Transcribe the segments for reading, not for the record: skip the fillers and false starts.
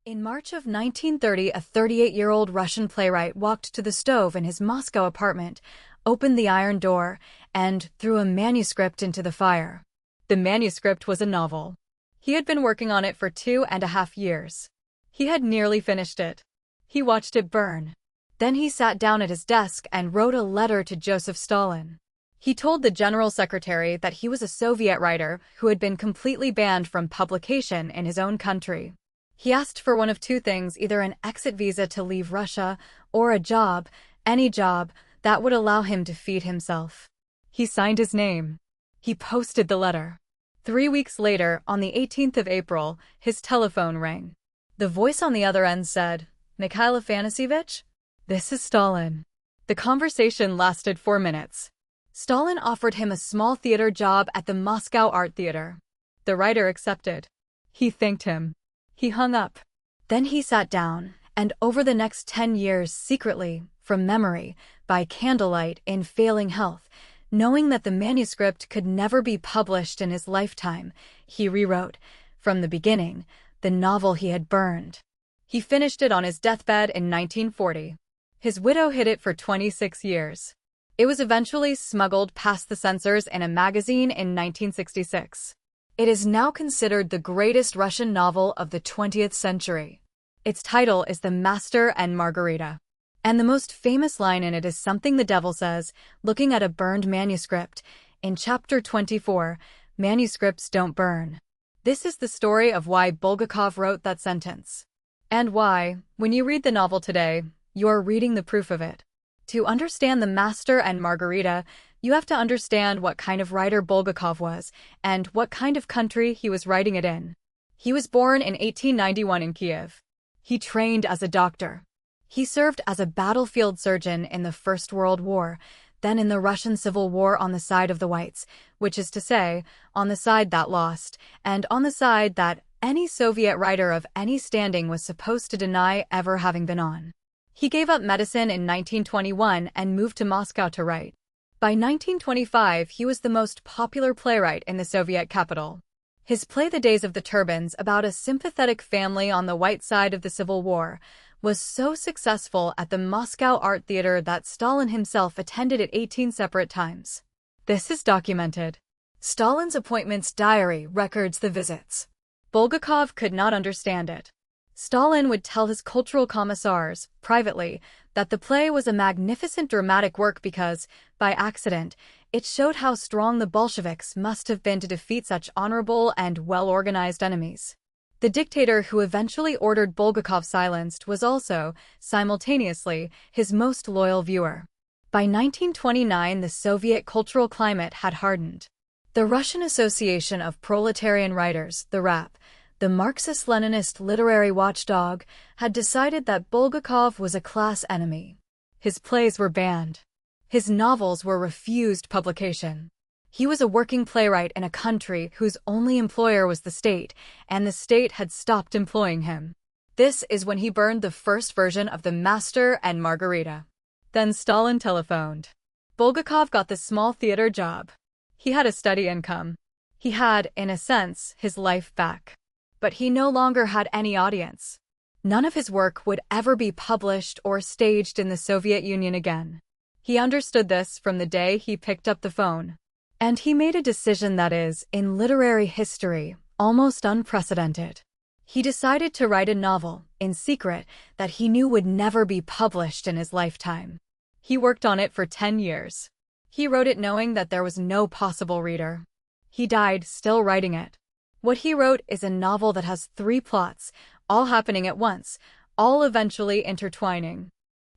In March of 1930, a 38-year-old Russian playwright walked to the stove in his Moscow apartment, opened the iron door, and threw a manuscript into the fire. The manuscript was a novel. He had been working on it for 2.5 years. He had nearly finished it. He watched it burn. Then he sat down at his desk and wrote a letter to Joseph Stalin. He told the general secretary that he was a Soviet writer who had been completely banned from publication in his own country. He asked for one of two things, either an exit visa to leave Russia or a job, any job, that would allow him to feed himself. He signed his name. He posted the letter. 3 weeks later, on the 18th of April, his telephone rang. The voice on the other end said, "Mikhail Afanasyevich? This is Stalin." The conversation lasted 4 minutes. Stalin offered him a small theater job at the Moscow Art Theater. The writer accepted. He thanked him. He hung up. Then he sat down, and over the next 10 years secretly, from memory, by candlelight, in failing health, knowing that the manuscript could never be published in his lifetime, he rewrote, from the beginning, the novel he had burned. He finished it on his deathbed in 1940. His widow hid it for 26 years. It was eventually smuggled past the censors in a magazine in 1966. It is now considered the greatest Russian novel of the 20th century. Its title is The Master and Margarita. And the most famous line in it is something the devil says, looking at a burned manuscript. In chapter 24, manuscripts don't burn. This is the story of why Bulgakov wrote that sentence. And why, when you read the novel today, you're reading the proof of it. To understand The Master and Margarita, you have to understand what kind of writer Bulgakov was, and what kind of country he was writing it in. He was born in 1891 in Kiev. He trained as a doctor. He served as a battlefield surgeon in the First World War, then in the Russian Civil War on the side of the whites, which is to say, on the side that lost, and on the side that any Soviet writer of any standing was supposed to deny ever having been on. He gave up medicine in 1921 and moved to Moscow to write. By 1925, he was the most popular playwright in the Soviet capital. His play The Days of the Turbans, about a sympathetic family on the white side of the Civil War, was so successful at the Moscow Art Theater that Stalin himself attended it 18 separate times. This is documented. Stalin's appointments diary records the visits. Bulgakov could not understand it. Stalin would tell his cultural commissars, privately, that the play was a magnificent dramatic work because, by accident, it showed how strong the Bolsheviks must have been to defeat such honorable and well-organized enemies. The dictator who eventually ordered Bulgakov silenced was also, simultaneously, his most loyal viewer. By 1929, the Soviet cultural climate had hardened. The Russian Association of Proletarian Writers, the RAP, the Marxist-Leninist literary watchdog, had decided that Bulgakov was a class enemy. His plays were banned. His novels were refused publication. He was a working playwright in a country whose only employer was the state, and the state had stopped employing him. This is when he burned the first version of The Master and Margarita. Then Stalin telephoned. Bulgakov got the small theater job. He had a steady income. He had, in a sense, his life back. But he no longer had any audience. None of his work would ever be published or staged in the Soviet Union again. He understood this from the day he picked up the phone. And he made a decision that is, in literary history, almost unprecedented. He decided to write a novel, in secret, that he knew would never be published in his lifetime. He worked on it for 10 years. He wrote it knowing that there was no possible reader. He died still writing it. What he wrote is a novel that has 3 plots, all happening at once, all eventually intertwining.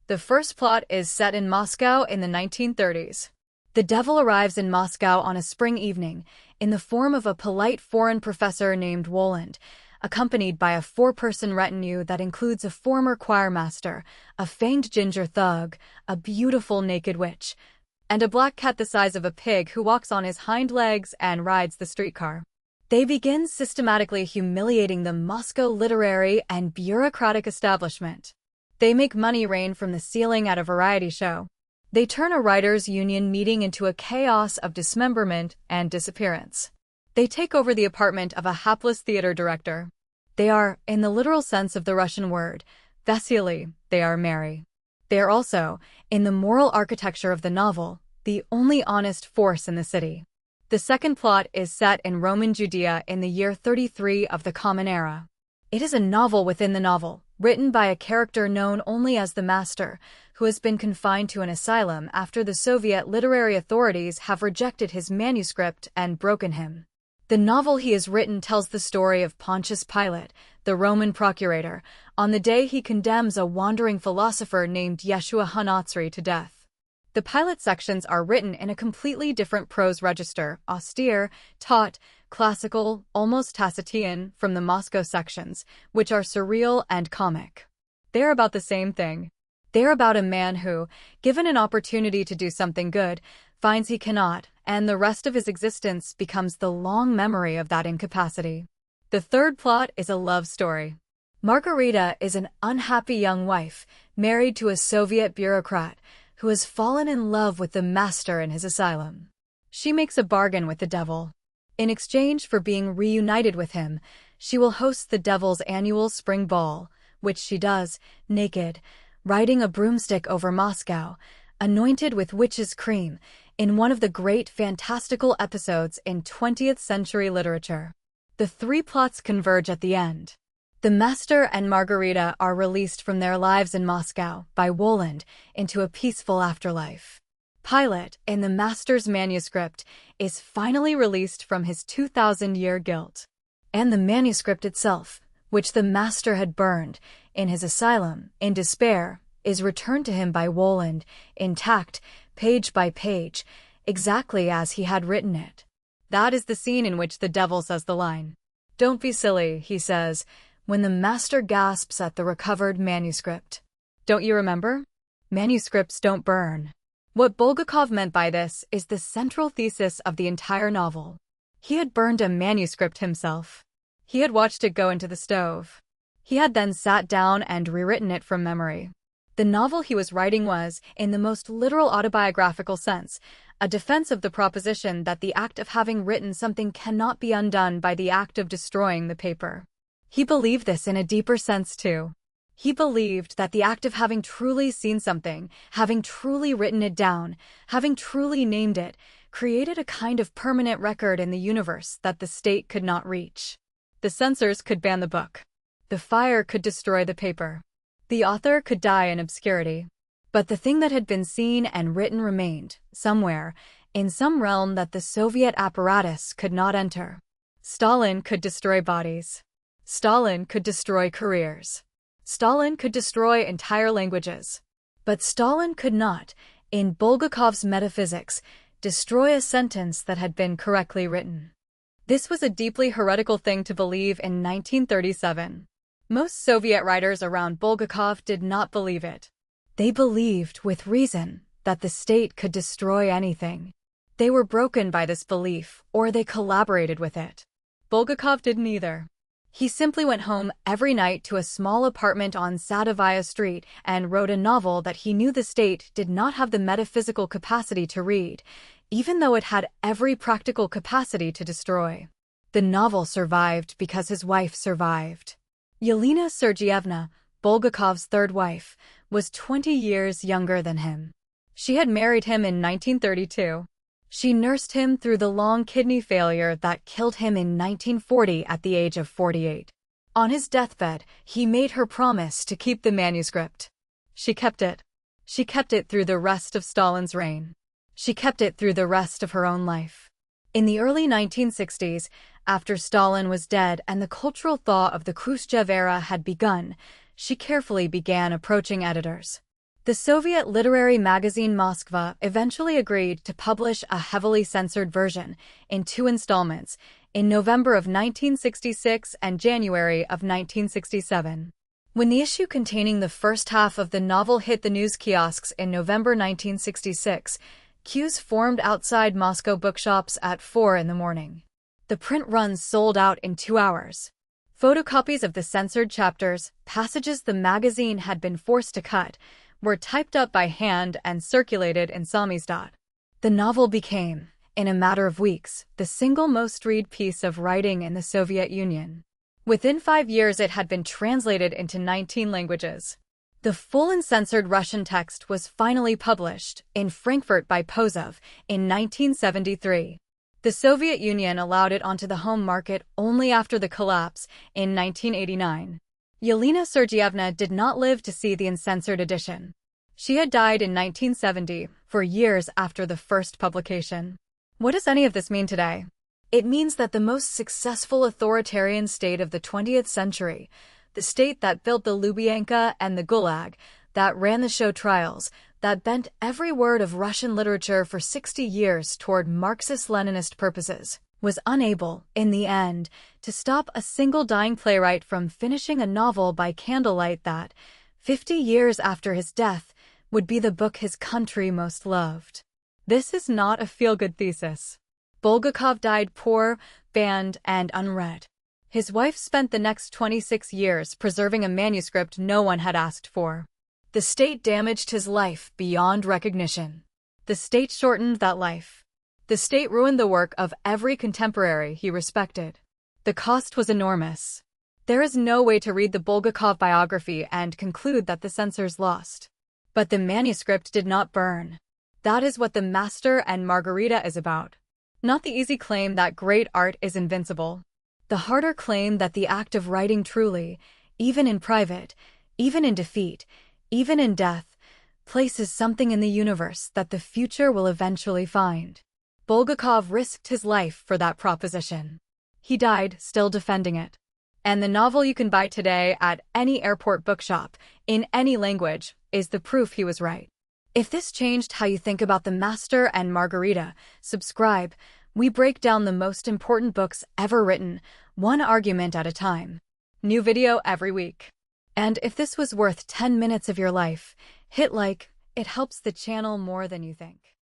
The first plot is set in Moscow in the 1930s. The devil arrives in Moscow on a spring evening, in the form of a polite foreign professor named Woland, accompanied by a 4-person retinue that includes a former choirmaster, a fanged ginger thug, a beautiful naked witch, and a black cat the size of a pig who walks on his hind legs and rides the streetcar. They begin systematically humiliating the Moscow literary and bureaucratic establishment. They make money rain from the ceiling at a variety show. They turn a writers' union meeting into a chaos of dismemberment and disappearance. They take over the apartment of a hapless theater director. They are, in the literal sense of the Russian word, vesely, they are merry. They are also, in the moral architecture of the novel, the only honest force in the city. The second plot is set in Roman Judea in the year 33 of the Common Era. It is a novel within the novel, written by a character known only as the Master, who has been confined to an asylum after the Soviet literary authorities have rejected his manuscript and broken him. The novel he has written tells the story of Pontius Pilate, the Roman procurator, on the day he condemns a wandering philosopher named Yeshua HaNatzri to death. The Pilate sections are written in a completely different prose register, austere, taut, classical, almost Tacitian, from the Moscow sections, which are surreal and comic. They're about the same thing. They're about a man who, given an opportunity to do something good, finds he cannot, and the rest of his existence becomes the long memory of that incapacity. The third plot is a love story. Margarita is an unhappy young wife, married to a Soviet bureaucrat, who has fallen in love with the Master in his asylum. She makes a bargain with the devil. In exchange for being reunited with him, she will host the devil's annual spring ball, which she does, naked, riding a broomstick over Moscow, anointed with witch's cream, in one of the great fantastical episodes in 20th century literature. The three plots converge at the end. The Master and Margarita are released from their lives in Moscow by Woland into a peaceful afterlife. Pilate, in the Master's manuscript, is finally released from his 2,000-year guilt. And the manuscript itself, which the Master had burned, in his asylum, in despair, is returned to him by Woland, intact, page by page, exactly as he had written it. That is the scene in which the devil says the line, "Don't be silly," he says, when the Master gasps at the recovered manuscript. Don't you remember? Manuscripts don't burn. What Bulgakov meant by this is the central thesis of the entire novel. He had burned a manuscript himself. He had watched it go into the stove. He had then sat down and rewritten it from memory. The novel he was writing was, in the most literal autobiographical sense, a defense of the proposition that the act of having written something cannot be undone by the act of destroying the paper. He believed this in a deeper sense too. He believed that the act of having truly seen something, having truly written it down, having truly named it, created a kind of permanent record in the universe that the state could not reach. The censors could ban the book. The fire could destroy the paper. The author could die in obscurity. But the thing that had been seen and written remained, somewhere, in some realm that the Soviet apparatus could not enter. Stalin could destroy bodies. Stalin could destroy careers. Stalin could destroy entire languages. But Stalin could not, in Bulgakov's metaphysics, destroy a sentence that had been correctly written. This was a deeply heretical thing to believe in 1937. Most Soviet writers around Bulgakov did not believe it. They believed, with reason, that the state could destroy anything. They were broken by this belief, or they collaborated with it. Bulgakov didn't either. He simply went home every night to a small apartment on Sadovaya Street and wrote a novel that he knew the state did not have the metaphysical capacity to read, even though it had every practical capacity to destroy. The novel survived because his wife survived. Yelena Sergeyevna, Bulgakov's third wife, was 20 years younger than him. She had married him in 1932. She nursed him through the long kidney failure that killed him in 1940 at the age of 48. On his deathbed, he made her promise to keep the manuscript. She kept it. She kept it through the rest of Stalin's reign. She kept it through the rest of her own life. In the early 1960s, after Stalin was dead and the cultural thaw of the Khrushchev era had begun, she carefully began approaching editors. The Soviet literary magazine Moskva eventually agreed to publish a heavily censored version, in 2 installments, in November of 1966 and January of 1967. When the issue containing the first half of the novel hit the news kiosks in November 1966, queues formed outside Moscow bookshops at 4 in the morning. The print runs sold out in 2 hours. Photocopies of the censored chapters, passages the magazine had been forced to cut, were typed up by hand and circulated in samizdat. The novel became, in a matter of weeks, the single most read piece of writing in the Soviet Union. Within 5 years, it had been translated into 19 languages. The full uncensored Russian text was finally published in Frankfurt by Pozov in 1973. The Soviet Union allowed it onto the home market only after the collapse in 1989. Yelena Sergeyevna did not live to see the uncensored edition. She had died in 1970, 4 years after the first publication. What does any of this mean today? It means that the most successful authoritarian state of the 20th century, the state that built the Lubyanka and the Gulag, that ran the show trials, that bent every word of Russian literature for 60 years toward Marxist-Leninist purposes, was unable, in the end, to stop a single dying playwright from finishing a novel by candlelight that, 50 years after his death, would be the book his country most loved. This is not a feel-good thesis. Bulgakov died poor, banned, and unread. His wife spent the next 26 years preserving a manuscript no one had asked for. The state damaged his life beyond recognition. The state shortened that life. The state ruined the work of every contemporary he respected. The cost was enormous. There is no way to read the Bulgakov biography and conclude that the censors lost. But the manuscript did not burn. That is what The Master and Margarita is about. Not the easy claim that great art is invincible. The harder claim that the act of writing truly, even in private, even in defeat, even in death, places something in the universe that the future will eventually find. Bulgakov risked his life for that proposition. He died still defending it. And the novel you can buy today at any airport bookshop, in any language, is the proof he was right. If this changed how you think about The Master and Margarita, subscribe. We break down the most important books ever written, one argument at a time. New video every week. And if this was worth 10 minutes of your life, hit like. It helps the channel more than you think.